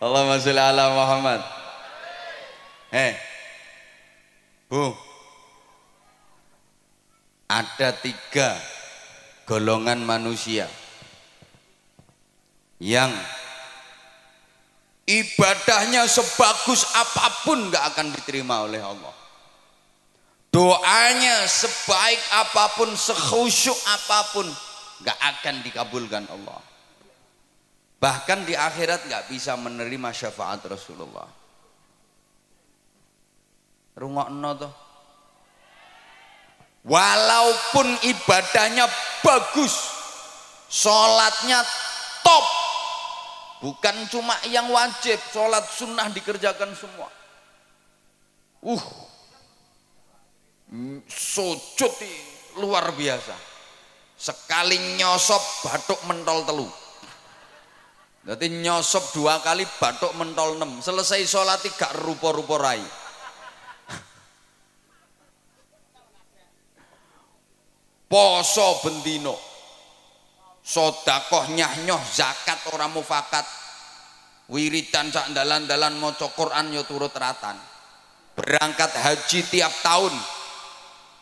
Allahumma sholli ala Muhammad. Bu, ada 3 golongan manusia yang ibadahnya sebagus apapun gak akan diterima oleh Allah. Doanya sebaik apapun, sekhusyuk apapun gak akan dikabulkan Allah. Bahkan di akhirat gak bisa menerima syafaat Rasulullah. Rungokno toh. Walaupun ibadahnya bagus, sholatnya top, bukan cuma yang wajib, sholat sunnah dikerjakan semua. Sujud luar biasa. Sekali nyosop batuk mentol telu. Berarti nyosop 2 kali batuk mentol 6. Selesai sholat gak rupa-rupa rai. Poso bendino, sodakoh nyah-nyoh, zakat orang mufakat, wiridan sak dalan-dalan maca Quran yo turut ratan. Berangkat haji tiap tahun,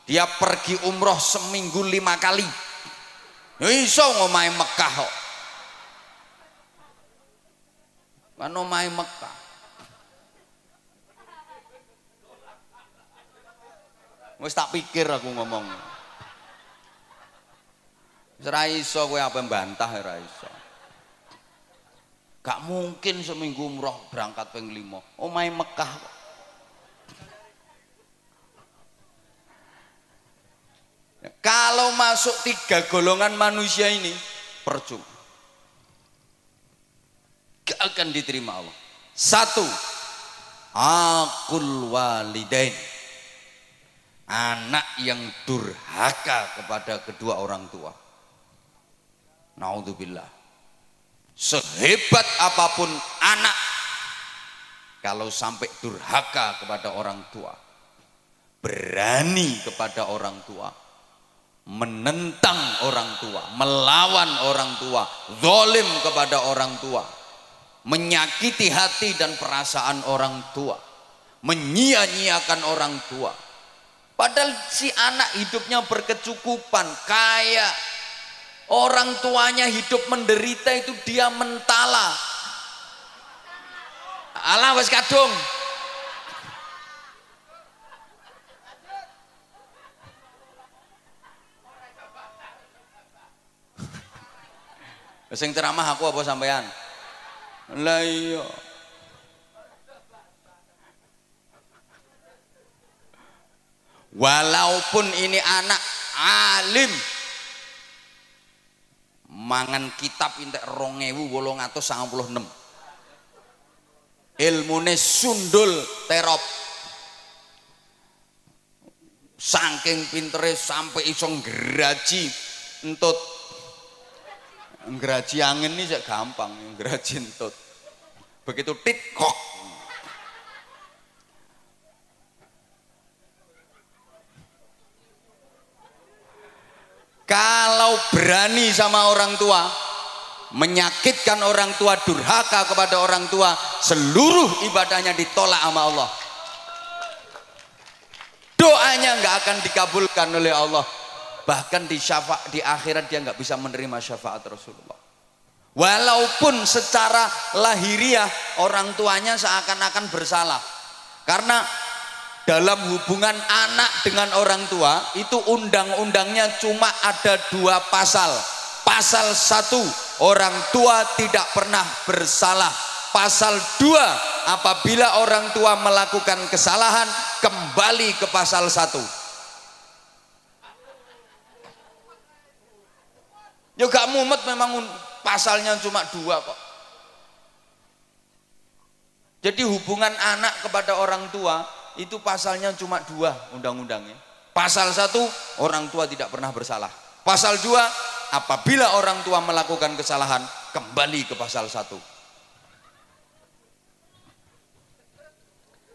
dia pergi umroh seminggu 5 kali. Iso ngomahe Mekah kok. Kan omahe Mekah. Wis tak pikir aku ngomong. Ora iso kowe apa mbantah ora iso. Gak mungkin seminggu umroh berangkat ping 5. Omahe Mekah kok. Kalau masuk 3 golongan manusia ini percuma. Gak akan diterima Allah. 1, aqul walidain. Anak yang durhaka kepada kedua orang tua. Naudzubillah. Sehebat apapun anak, kalau sampai durhaka kepada orang tua, berani kepada orang tua, menentang orang tua, melawan orang tua, zalim kepada orang tua, menyakiti hati dan perasaan orang tua, menyia-nyiakan orang tua, padahal si anak hidupnya berkecukupan, kaya, orang tuanya hidup menderita, itu dia mentala. Alah wis kadung. Sing ceramah aku apa sampean? Lah iya. Walaupun ini anak alim, mangan kitab entek 2896, ilmune sundul terop, saking pintere sampai iso ngraji entut. Ngraji angin ini sik gampang, ngraji entut begitu tit kok. Kalau berani sama orang tua, menyakitkan orang tua, durhaka kepada orang tua, seluruh ibadahnya ditolak sama Allah. Doanya nggak akan dikabulkan oleh Allah. Bahkan di akhirat dia nggak bisa menerima syafaat Rasulullah. Walaupun secara lahiriah orang tuanya seakan-akan bersalah. Karena dalam hubungan anak dengan orang tua itu undang-undangnya cuma ada 2 pasal. Pasal 1, orang tua tidak pernah bersalah. Pasal 2, apabila orang tua melakukan kesalahan kembali ke pasal 1. Ya gak mumet, memang pasalnya cuma 2 kok. Jadi hubungan anak kepada orang tua itu pasalnya cuma 2 undang-undangnya. Pasal 1, orang tua tidak pernah bersalah. Pasal 2, apabila orang tua melakukan kesalahan kembali ke pasal 1.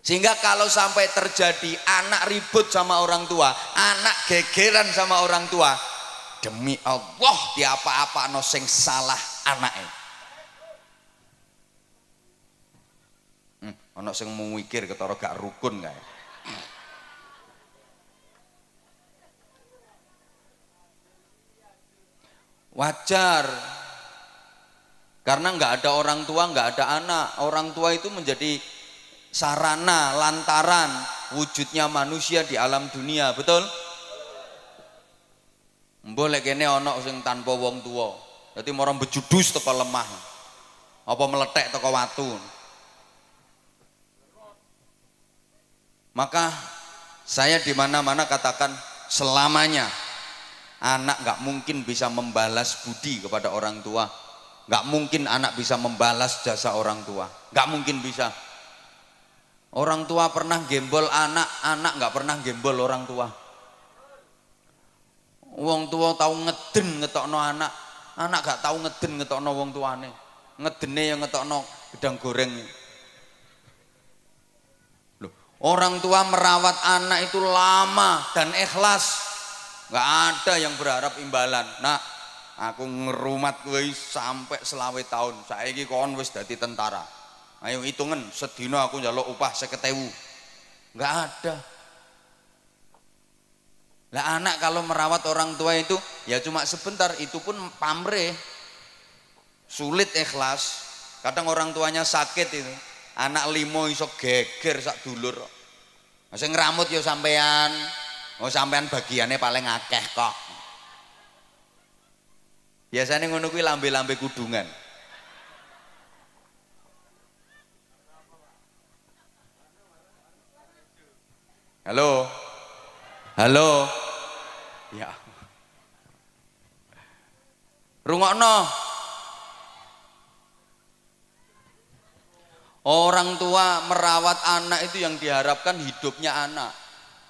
Sehingga kalau sampai terjadi anak ribut sama orang tua, anak gegeran sama orang tua, demi Allah diapa-apa no sing salah anaknya. Ana sing mikir ketara gak rukun kae. Wajar. Karena nggak ada orang tua, nggak ada anak. Orang tua itu menjadi sarana, lantaran wujudnya manusia di alam dunia, betul? Boleh kene ana sing tanpa wong tua. Dadi marang bejudus teko lemah. Apa meletek teko watu. Maka saya di mana-mana katakan selamanya anak nggak mungkin bisa membalas budi kepada orang tua, nggak mungkin anak bisa membalas jasa orang tua, nggak mungkin bisa. Orang tua pernah gembol anak, anak nggak pernah gembol orang tua. Wong tua tahu ngeden ngetokno anak, anak gak tahu ngeden ngetokno wong tuane. Ngedene yang ngetokno gedang goreng. Loh, orang tua merawat anak itu lama dan ikhlas. Nggak ada yang berharap imbalan. Nah, aku ngerumat kowe sampai selawe tahun. Saiki kon wis dadi tentara. Ayo hitungan sedina aku njaluk upah 50.000. Nggak ada. Lah anak kalau merawat orang tua itu ya cuma sebentar, itu pun pamrih. Sulit ikhlas. Kadang orang tuanya sakit itu. Anak limo iso geger sak dulur. Sing ngramut ya sampean. Oh sampean bagiannya paling akeh kok. Biasanya ngono kuwi lambe-lambe kudungan. Halo. Halo. Ya. Rungokno. Orang tua merawat anak itu yang diharapkan hidupnya anak.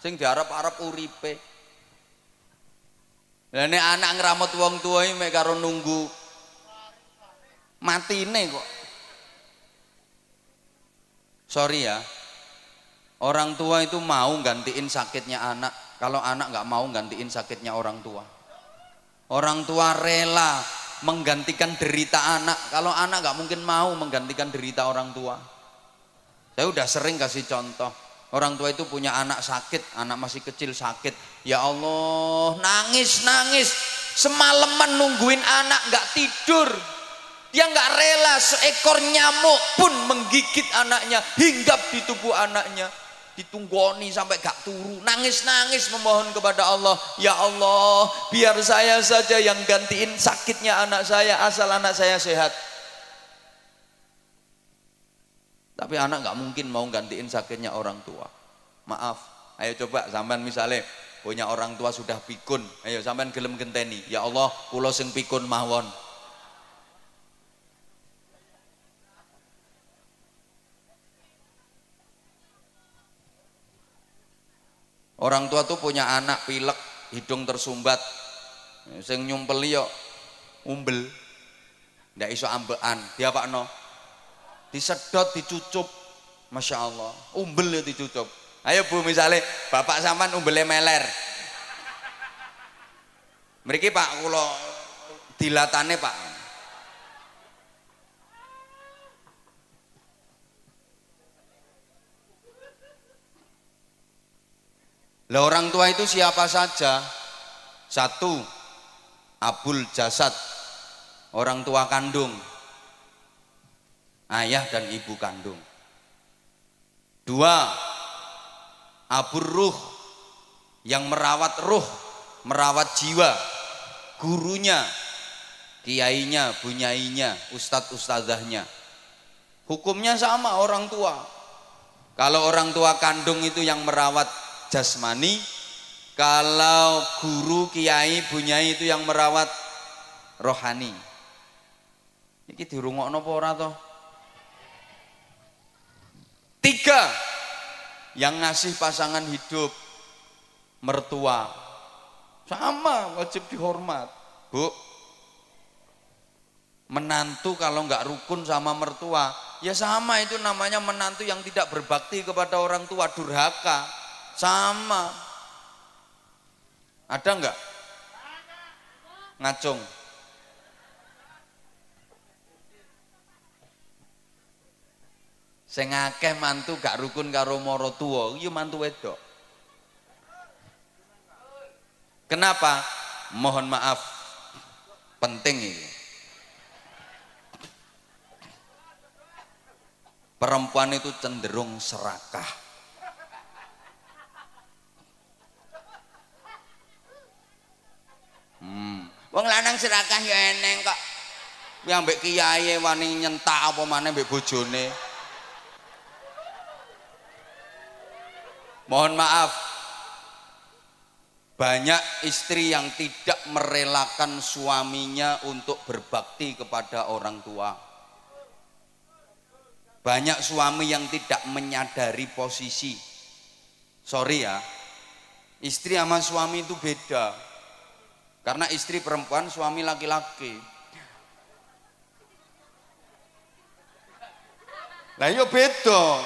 Sing diharap-harap uripe. Lah nek anak ngramut wong tua iki mek karo nunggu matine kok. Sorry ya. Orang tua itu mau gantiin sakitnya anak. Kalau anak nggak mau gantiin sakitnya orang tua. Orang tua rela menggantikan derita anak. Kalau anak nggak mungkin mau menggantikan derita orang tua. Saya udah sering kasih contoh. Orang tua itu punya anak sakit, anak masih kecil sakit. Ya Allah, nangis. Semalaman nungguin anak nggak tidur. Dia nggak rela seekor nyamuk pun menggigit anaknya, hinggap di tubuh anaknya. Ditunggoni sampai gak turu, nangis memohon kepada Allah, ya Allah biar saya saja yang gantiin sakitnya anak saya asal anak saya sehat. Tapi anak gak mungkin mau gantiin sakitnya orang tua. Maaf, ayo coba sampean misalnya punya orang tua sudah pikun, ayo sampean gelem genteni, ya Allah kula sing pikun mawon. Orang tua tuh punya anak pilek, hidung tersumbat, sing nyumpeli yo umbel, ndak iso ambekan, diapakno? Disedot, dicucup, masya Allah, umbel ya dicucup. Ayo bu, misalnya bapak sampean umbelnya meler, mriki pak, kulo dilatane pak. Lah orang tua itu siapa saja? Satu, abul jasad, orang tua kandung, ayah dan ibu kandung. Dua, abur ruh, yang merawat ruh, merawat jiwa, gurunya, kiainya, bunyainya, ustadz ustadzahnya. Hukumnya sama orang tua. Kalau orang tua kandung itu yang merawat jasmani, kalau guru, kiai, bunyai itu yang merawat rohani. Iki dirungokno apa ora toh? Tiga, yang ngasih pasangan hidup, mertua, sama wajib dihormat. Bu, menantu kalau nggak rukun sama mertua, ya sama, itu namanya menantu yang tidak berbakti kepada orang tua, durhaka. Sama. Ada enggak? Ngacung. Sing akeh mantu gak rukun karo maratuwa ya mantu wedok. Kenapa? Mohon maaf, penting ini. Perempuan itu cenderung serakah. Wong lanang serakah ya eneng kok. Yang mbek kiai wani nyentak apa maneh mbek bojone. Mohon maaf, banyak istri yang tidak merelakan suaminya untuk berbakti kepada orang tua. Banyak suami yang tidak menyadari posisi. Sorry ya, istri sama suami itu beda. Karena istri perempuan, suami laki-laki. Lah yo beda.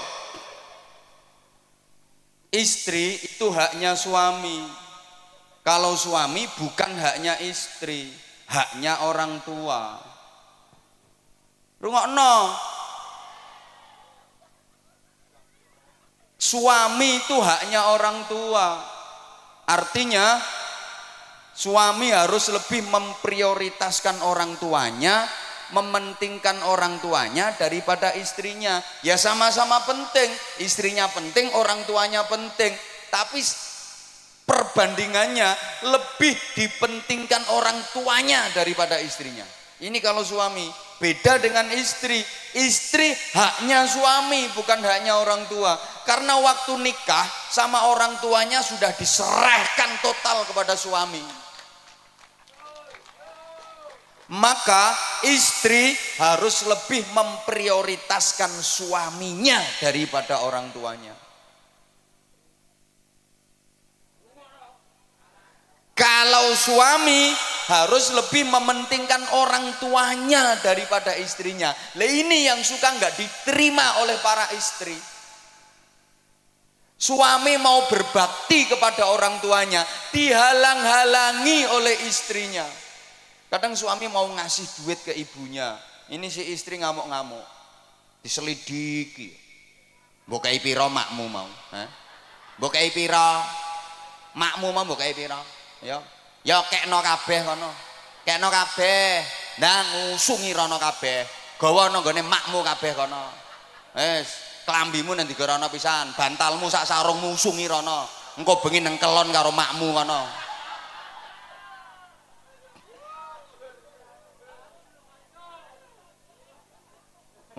Istri itu haknya suami. Kalau suami bukan haknya istri, haknya orang tua. Rungokno. Suami itu haknya orang tua. Artinya suami harus lebih memprioritaskan orang tuanya, mementingkan orang tuanya daripada istrinya. Ya sama-sama penting, istrinya penting, orang tuanya penting. Tapi perbandingannya lebih dipentingkan orang tuanya daripada istrinya. Ini kalau suami. Beda dengan istri. Istri haknya suami, bukan haknya orang tua. Karena waktu nikah sama orang tuanya sudah diserahkan total kepada suami. Maka istri harus lebih memprioritaskan suaminya daripada orang tuanya. Kalau suami harus lebih mementingkan orang tuanya daripada istrinya. Lah ini yang suka nggak diterima oleh para istri. Suami mau berbakti kepada orang tuanya, dihalang-halangi oleh istrinya. Kadang suami mau ngasih duit ke ibunya, ini si istri ngamuk-ngamuk, diselidiki. Mbok kei pira makmu mau? Mbok kei pira makmu mau? Mbok kei pira? Ya kekno kabeh kono. Kekno kabeh. Ndang ngusungi rono kabeh. Gawa nang gone makmu kabeh kono. Wis, klambimu nang digarono pisan, bantalmu sak sarungmu usungi rono. Engko bengi nang kelon karo makmu kono.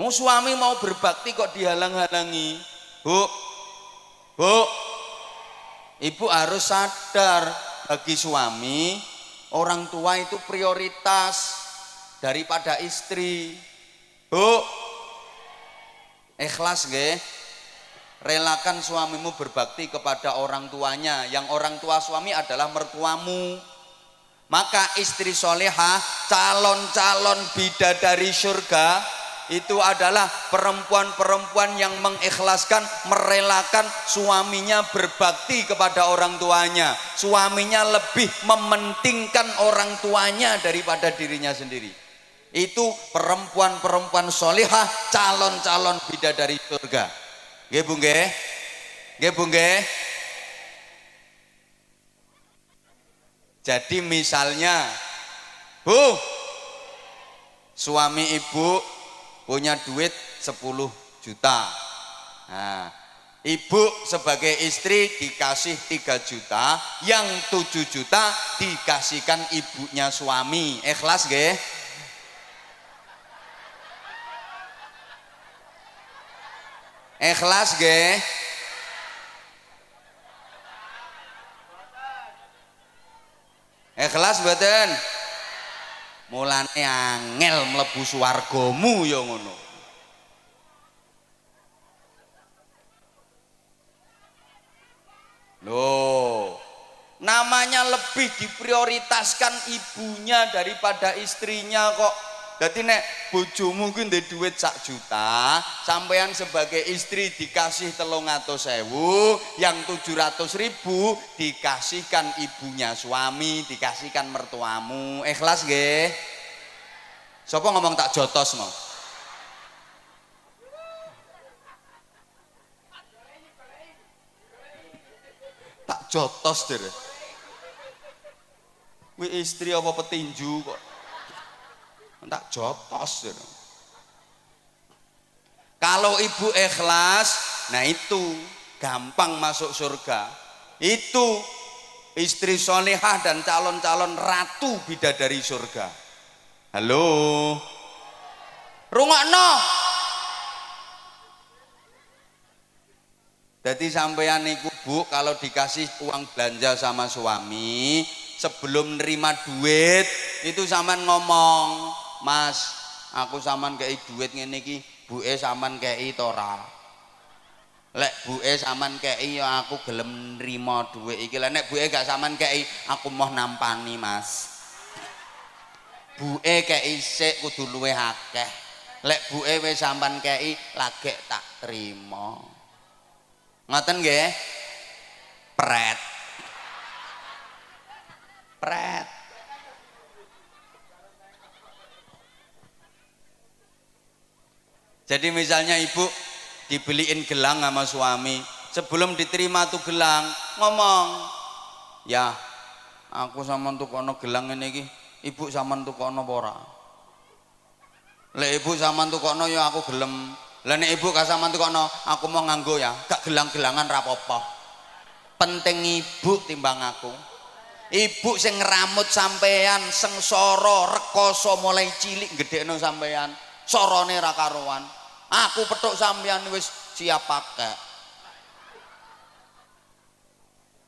Suami mau berbakti kok dihalang-halangi. Bu, ibu harus sadar, bagi suami orang tua itu prioritas daripada istri. Bu, ikhlas nggih, relakan suamimu berbakti kepada orang tuanya. Yang orang tua suami adalah mertuamu. Maka istri solehah, calon-calon bidadari surga itu adalah perempuan-perempuan yang mengikhlaskan, merelakan suaminya berbakti kepada orang tuanya. Suaminya lebih mementingkan orang tuanya daripada dirinya sendiri. Itu perempuan-perempuan solihah, calon-calon bidadari surga. Nggih Bu nggih? Nggih Bu nggih? Jadi misalnya, Bu, suami ibu punya duit 10 juta. Nah, ibu sebagai istri dikasih 3 juta, yang 7 juta dikasihkan ibunya suami. Ikhlas nggih? Ikhlas nggih? Ikhlas mboten? Mulane angel mlebu swargamu ya ngono. Loh, namanya lebih diprioritaskan ibunya daripada istrinya kok. Dadi nek bojomu ku ndek duit 1 juta, sampean sebagai istri dikasih 300.000, yang 700.000 dikasihkan ibunya suami, dikasihkan mertuamu. Ikhlas nggih? Sapa ngomong tak jotos mau? jotos deh. Wi istri apa petinju kok. Tak jotos deh. Kalau ibu ikhlas, nah itu gampang masuk surga. Itu istri solehah dan calon-calon ratu bidadari surga. Halo, rungokno. Jadi sampeyan niku Bu, kalau dikasih uang belanja sama suami, sebelum nerima duit itu sampean ngomong, "Mas, aku sampean kei duit ngene iki, buke sampean kei to ora?" Lek buke sampean kei ya aku gelem nrimo duit iki. Lek nek buke gak sampean kei, aku mau nampani, Mas. Buke kei sik kudu luwih akeh. Lek buke wis sampean kei, lagek tak trimo. Ngoten nggih? Pret. Pret. Jadi misalnya ibu dibeliin gelang sama suami, sebelum diterima tuh gelang ngomong, "Ya, aku sampean tukono gelang ini iki, ibu sampean tukono apa ora?" Lek ibu sampean tukono ya aku gelem. Lah nek ibu gak sampean tukono, aku mau nganggo ya, gak gelang-gelangan ra apa-apa. Penting ibu timbang aku. Ibu sing ngramut sampean, sengsara, rekoso mulai cilik gedhekno sampean, sorone ra karuan. Aku petuk sampean wis siap pakai.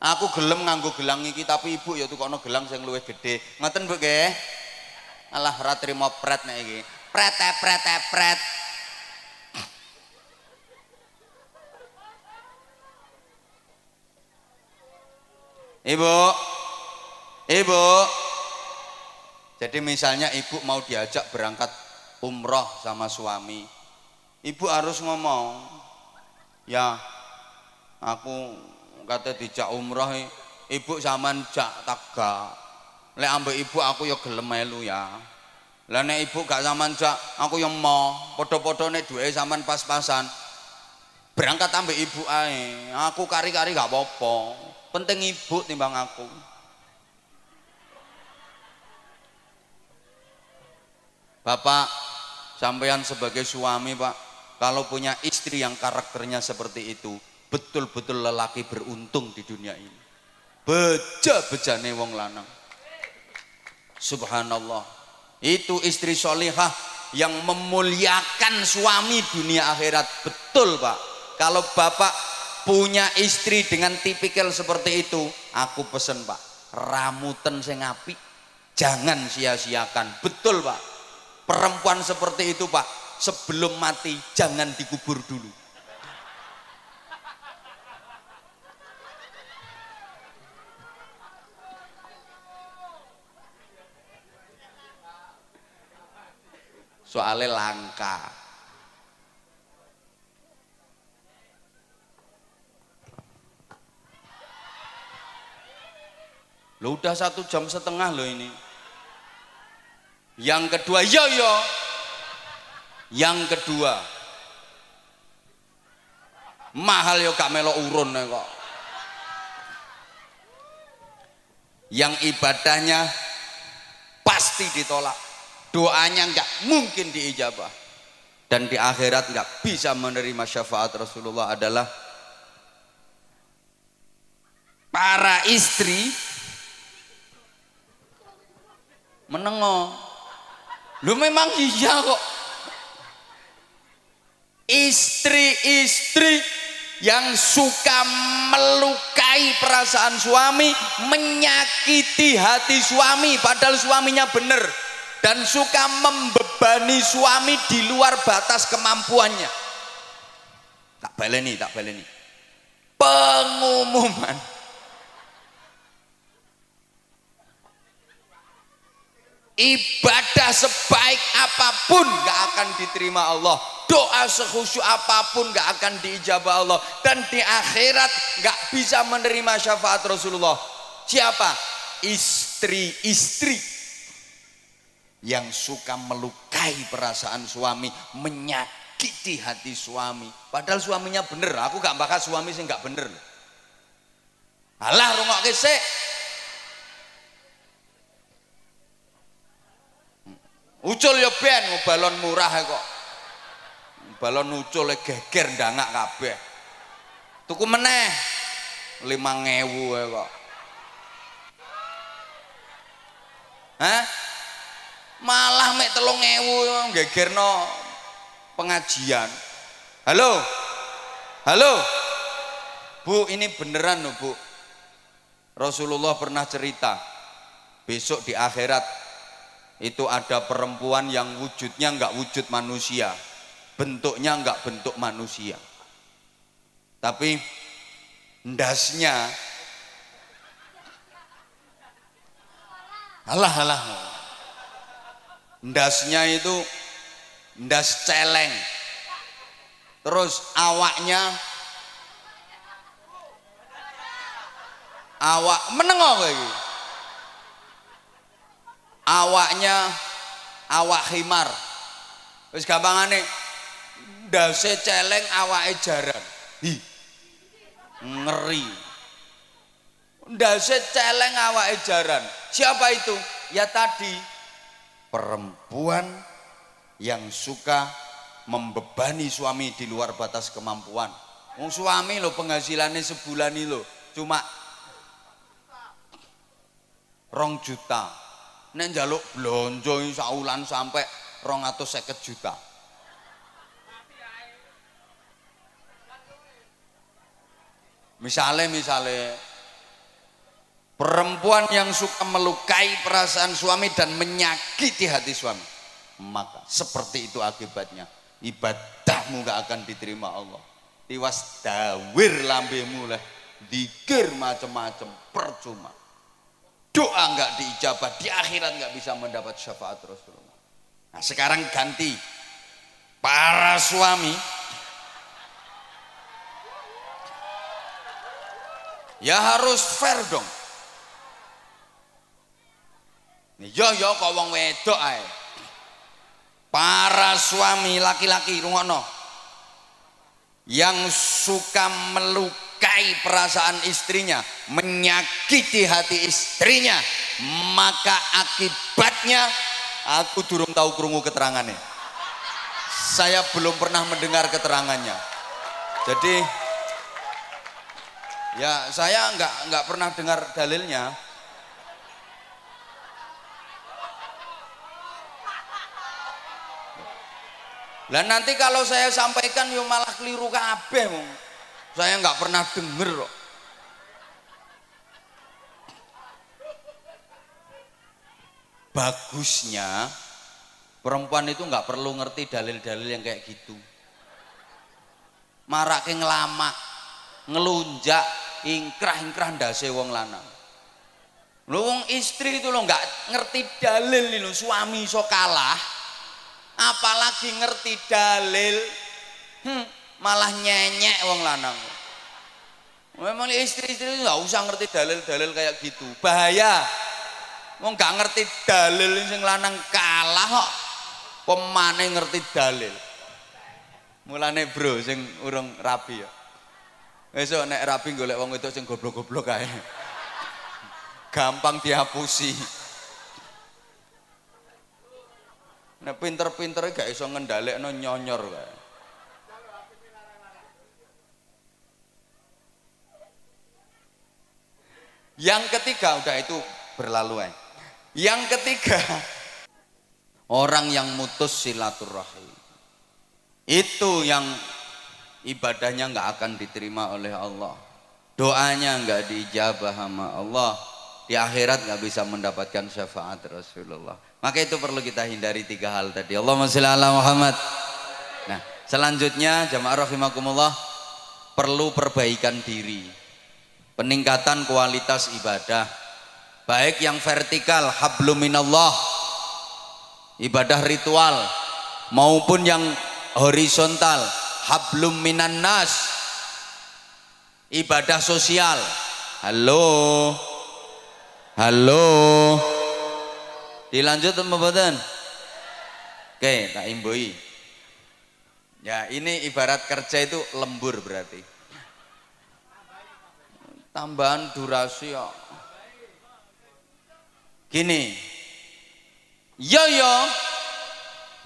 Aku gelem nganggo gelang iki, tapi ibu ya tukono gelang sing luwih gedhe. Ngoten Bu nggih? Alah ra trimo pret nek iki. Pret. Ibu, jadi misalnya ibu mau diajak berangkat umroh sama suami, ibu harus ngomong, "Ya, aku kata dijak umroh, ibu sampean jak taga. Lek ambek ibu aku ya gelem melu ya. Lah nek ibu gak sampean jak, aku ya mau padha-padha nek duwe sampean pas-pasan. Berangkat ambek ibu ae. Aku kari-kari gak apa-apa. Penting ibu timbang aku." Bapak, sampean sebagai suami Pak, kalau punya istri yang karakternya seperti itu, betul-betul lelaki beruntung di dunia ini. Beja-bejane wong lanang. Subhanallah. Itu istri solihah yang memuliakan suami dunia akhirat. Betul Pak. Kalau Bapak punya istri dengan tipikal seperti itu, aku pesen Pak, ramuten sing apik, jangan sia-siakan. Betul Pak. Perempuan seperti itu Pak, sebelum mati jangan dikubur dulu. Soalnya langka. Loh udah 1,5 jam loh ini. Yang kedua, yo. Yang kedua, mahal yo gak melok urun kok. Yang ibadahnya pasti ditolak, doanya nggak mungkin diijabah, dan di akhirat nggak bisa menerima syafaat Rasulullah adalah para istri menengok. Lu memang iya kok. Istri-istri yang suka melukai perasaan suami, menyakiti hati suami padahal suaminya benar, dan suka membebani suami di luar batas kemampuannya. Tak baleni. Pengumuman. Ibadah sebaik apapun gak akan diterima Allah, doa sekhusyuk apapun gak akan diijabah Allah, dan di akhirat gak bisa menerima syafaat Rasulullah. Siapa? Istri-istri yang suka melukai perasaan suami, menyakiti hati suami padahal suaminya bener. Aku gak bakal suami sih gak bener. Alah rungokke sik. Ucul ya ben balon murah kok. Balon ucule geger ndangak kabeh. Tuku meneh 5.000 kok. Hah? Malah mek 3.000 gegerno pengajian. Halo? Halo? Bu, ini beneran loh, Bu. Rasulullah pernah cerita, besok di akhirat itu ada perempuan yang wujudnya enggak wujud manusia, bentuknya enggak bentuk manusia, tapi ndasnya alah ndasnya itu ndas celeng, terus awak menengok lagi, awaknya awak khimar, wis gampangane ndase celeng awake jaran. Hi, ngeri. Ndase celeng awake jaran. Siapa itu? Ya tadi perempuan yang suka membebani suami di luar batas kemampuan. Wong suami lo penghasilannya sebulan ini lo cuma 2 juta. Nek njaluk blonjo saulan sampai 250 juta. Misalnya perempuan yang suka melukai perasaan suami dan menyakiti hati suami, maka seperti itu akibatnya, ibadahmu gak akan diterima Allah. Tiwas dawir lambemu lah, dikir macam-macam percuma, doa nggak diijabah, di akhirat nggak bisa mendapat syafaat Rasulullah. Nah sekarang ganti, para suami ya harus fair dong. Yo kok wong wedok ae. Para suami laki-laki rungokno, yang suka melukai perasaan istrinya, menyakiti hati istrinya, maka akibatnya aku durung tahu krungu keterangannya. Saya belum pernah mendengar keterangannya. Jadi ya saya nggak pernah dengar dalilnya. Lah nanti kalau saya sampaikan yo malah keliru kabeh wong. Saya nggak pernah denger kok. Bagusnya perempuan itu nggak perlu ngerti dalil-dalil yang kayak gitu. Marake ngelama, ngelunjak, ingkrah ndase wong lanang. Lho wong istri itu lo nggak ngerti dalil lho, suami iso kalah. Apalagi ngerti dalil, malah nyenyek wong lanang. Memang istri-istri itu nggak usah ngerti dalil-dalil kayak gitu, bahaya. Wong nggak ngerti dalil sing lanang kalah kok, pemane ngerti dalil. Mulane bro, sing urung rabi ya. Besok nek rabi golek wong itu sing goblok-goblok kae, gampang dihapusi. Nek pinter-pintere gak iso ngendhalekno nyonyor kae. Yang ketiga udah itu berlalu. Yang ketiga, orang yang mutus silaturahim. Itu yang ibadahnya nggak akan diterima oleh Allah. Doanya nggak diijabah sama Allah. Di akhirat nggak bisa mendapatkan syafaat Rasulullah. Maka itu perlu kita hindari 3 hal tadi. Allahumma sholli ala Muhammad. Nah, selanjutnya jamaah rahimakumullah, perlu perbaikan diri. Peningkatan kualitas ibadah. Baik yang vertikal, hablum minallah, ibadah ritual, maupun yang horizontal, hablum minan nas, ibadah sosial. Halo. Dilanjut apa mboten? Oke, tak imbui. Ya, ini ibarat kerja itu lembur berarti. tambahan durasi ya. Gini, yo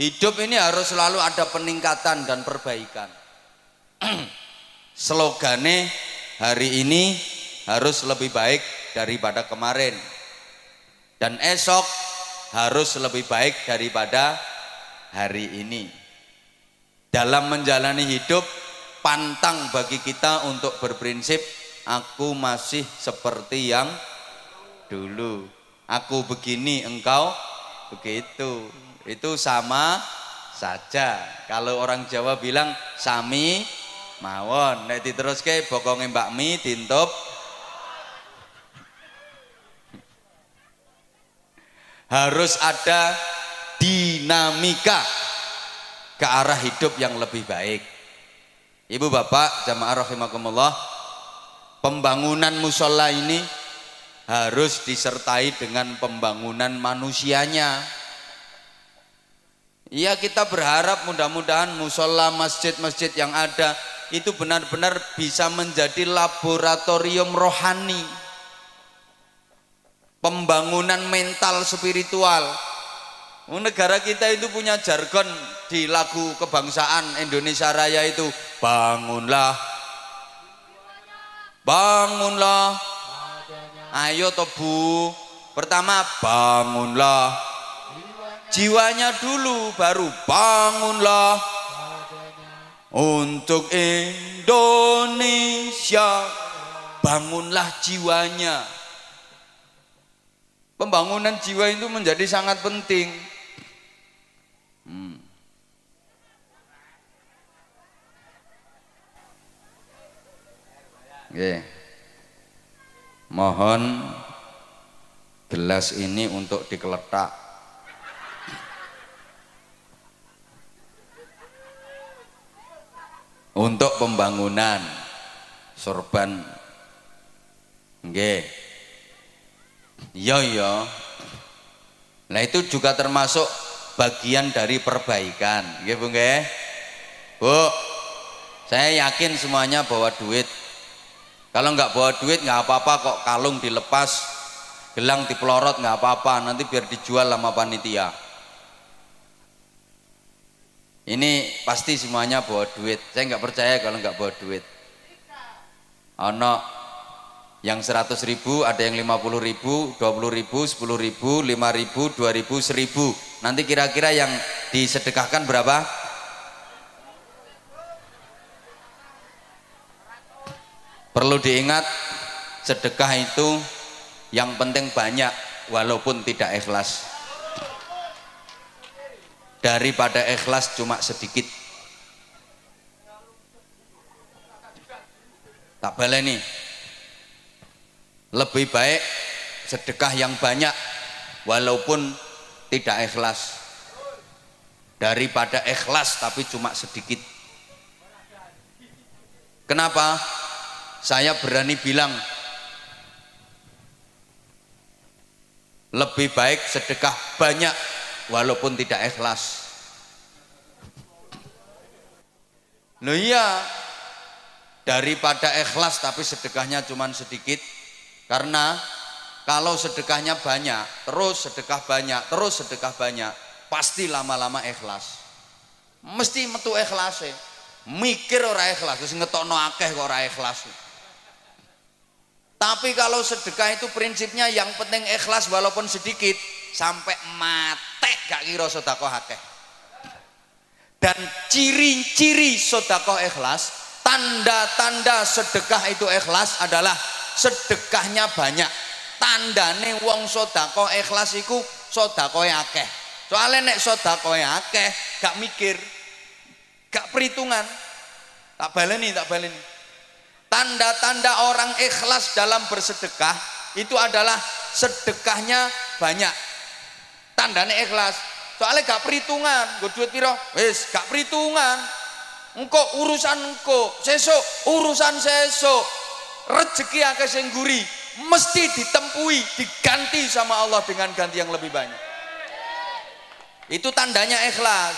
hidup ini harus selalu ada peningkatan dan perbaikan. Slogane hari ini harus lebih baik daripada kemarin, dan esok harus lebih baik daripada hari ini. Dalam menjalani hidup, pantang bagi kita untuk berprinsip aku masih seperti yang dulu, aku begini engkau begitu. Itu sama saja. Kalau orang Jawa bilang sami mawon, nek diteruske bokonge Mbak Mi dintup. Harus ada dinamika ke arah hidup yang lebih baik. Ibu bapak jamaah rahimakumullah, pembangunan musola ini harus disertai dengan pembangunan manusianya. Iya, kita berharap mudah-mudahan musola, masjid-masjid yang ada itu benar-benar bisa menjadi laboratorium rohani, pembangunan mental spiritual. Negara kita itu punya jargon di lagu kebangsaan Indonesia Raya itu, bangunlah, bangunlah. Ayo toh Bu, pertama bangunlah jiwanya dulu, baru bangunlah untuk Indonesia. Bangunlah jiwanya. Pembangunan jiwa itu menjadi sangat penting. Oke. Mohon gelas ini untuk dikeletak. Untuk pembangunan sorban. Nggih. Iya. Nah itu juga termasuk bagian dari perbaikan. Nggih Bu nggih. Bu, saya yakin semuanya bawa duit. Kalau nggak bawa duit nggak apa-apa kok, kalung dilepas, gelang dipelorot nggak apa-apa, nanti biar dijual sama panitia. Ini pasti semuanya bawa duit. Saya nggak percaya kalau nggak bawa duit. Ono yang 100.000, ada yang 50.000, 20.000, 10.000, 5.000, 2.000, 1.000. Nanti kira-kira yang disedekahkan berapa? Perlu diingat, sedekah itu yang penting banyak walaupun tidak ikhlas, daripada ikhlas cuma sedikit. Tak baleni, lebih baik sedekah yang banyak walaupun tidak ikhlas daripada ikhlas tapi cuma sedikit. Kenapa? Saya berani bilang lebih baik sedekah banyak walaupun tidak ikhlas. Loh iya, daripada ikhlas tapi sedekahnya cuma sedikit. Karena kalau sedekahnya banyak, terus sedekah banyak, terus sedekah banyak, pasti lama-lama ikhlas. Mesti metu ikhlas. Mikir ora ikhlas, terus ngetokno akeh kok ora ikhlas. Tapi kalau sedekah itu prinsipnya yang penting ikhlas walaupun sedikit, sampai mate gak kira sedekah akeh. Dan ciri-ciri sedekah ikhlas, tanda-tanda sedekah itu ikhlas adalah sedekahnya banyak. Tandane wong sedekah ikhlas iku sedekah akeh. Soalnya nek sedekah akeh gak mikir, gak perhitungan. Tak baleni. Tanda-tanda orang ikhlas dalam bersedekah itu adalah sedekahnya banyak. Tandanya ikhlas. Soalnya gak perhitungan, gue duit piro, wis gak perhitungan. Engko urusan engko, sesuk urusan sesuk. Rezeki akeh sing guri, mesti ditempui, diganti sama Allah dengan ganti yang lebih banyak. Itu tandanya ikhlas.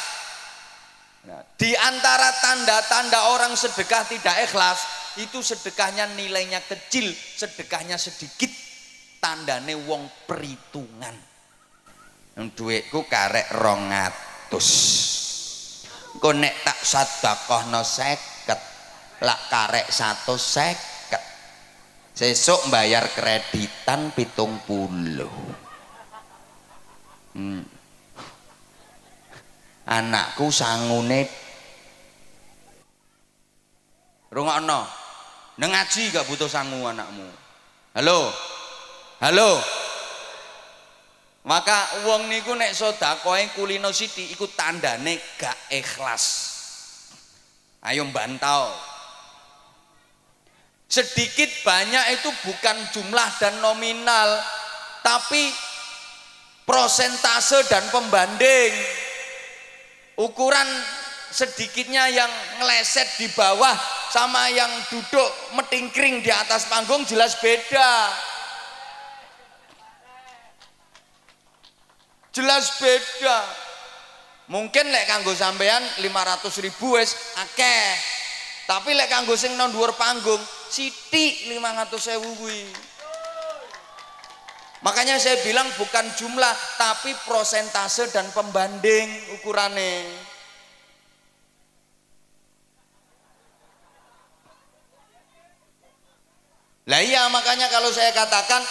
Nah, di antara tanda-tanda orang sedekah tidak ikhlas itu sedekahnya nilainya kecil, sedekahnya sedikit, tandane wong perhitungan. Duitku karek 200, engko nek tak sedekahno 50, lak karek 150, sesuk bayar kreditan 70. Anakku sangune rungokno nang ngaji gak butuh sangu anakmu. Halo maka wong niku nek sedekahe kulino sithik iku tandane gak ikhlas. Ayo bantau. Sedikit banyak itu bukan jumlah dan nominal, tapi prosentase dan pembanding. Ukuran sedikitnya yang ngeleset di bawah sama yang duduk metingkring di atas panggung jelas beda. Jelas beda. Mungkin lek kanggo sampean 500.000 wis akeh. Tapi lek kanggo sing nang dhuwur panggung sithik 500.000 kuwi. Makanya saya bilang bukan jumlah tapi prosentase dan pembanding ukurannya. Lah iya, makanya kalau saya katakan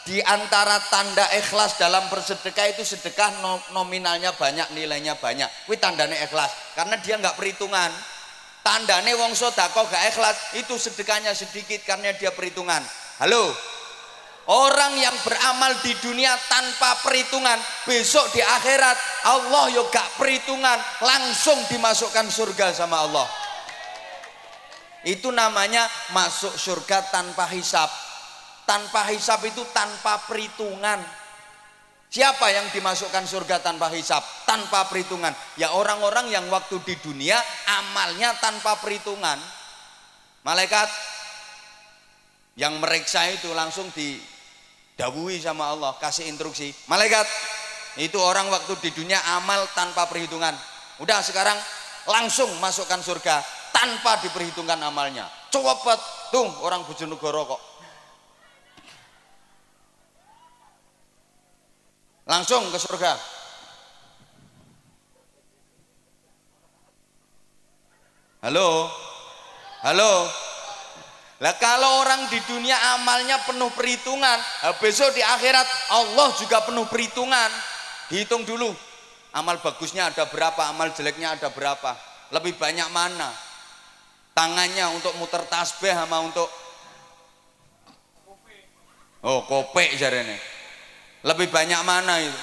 di antara tanda ikhlas dalam bersedekah itu sedekah nominalnya banyak, nilainya banyak. Kuwi tandane ikhlas karena dia nggak perhitungan. Tandane wong sedekah gak ikhlas itu sedekahnya sedikit karena dia perhitungan. Halo. Orang yang beramal di dunia tanpa perhitungan, besok di akhirat Allah yo gak perhitungan, langsung dimasukkan surga sama Allah. Itu namanya masuk surga tanpa hisab. Tanpa hisab itu tanpa perhitungan. Siapa yang dimasukkan surga tanpa hisab, tanpa perhitungan? Ya orang-orang yang waktu di dunia amalnya tanpa perhitungan. Malaikat yang meriksa itu langsung didhawuhi sama Allah, kasih instruksi, malaikat itu orang waktu di dunia amal tanpa perhitungan, udah sekarang langsung masukkan surga tanpa diperhitungkan amalnya. Coba tuh orang Bojonegoro kok langsung ke surga. Halo. Lah kalau orang di dunia amalnya penuh perhitungan, besok di akhirat Allah juga penuh perhitungan. Dihitung dulu, amal bagusnya ada berapa, amal jeleknya ada berapa, lebih banyak mana tangannya untuk muter tasbih sama untuk kopek jarene, lebih banyak mana itu,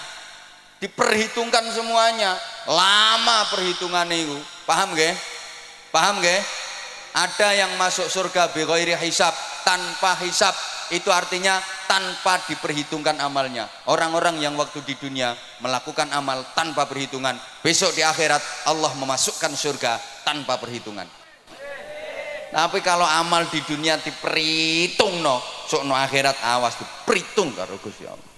diperhitungkan semuanya. Lama perhitungan itu, paham gak? Ada yang masuk surga bi ghairi hisab, tanpa hisab, itu artinya tanpa diperhitungkan amalnya. Orang-orang yang waktu di dunia melakukan amal tanpa perhitungan, besok di akhirat Allah memasukkan surga tanpa perhitungan. Tapi kalau amal di dunia diperhitung sok no akhirat awas diperhitung karo Gusti Allah.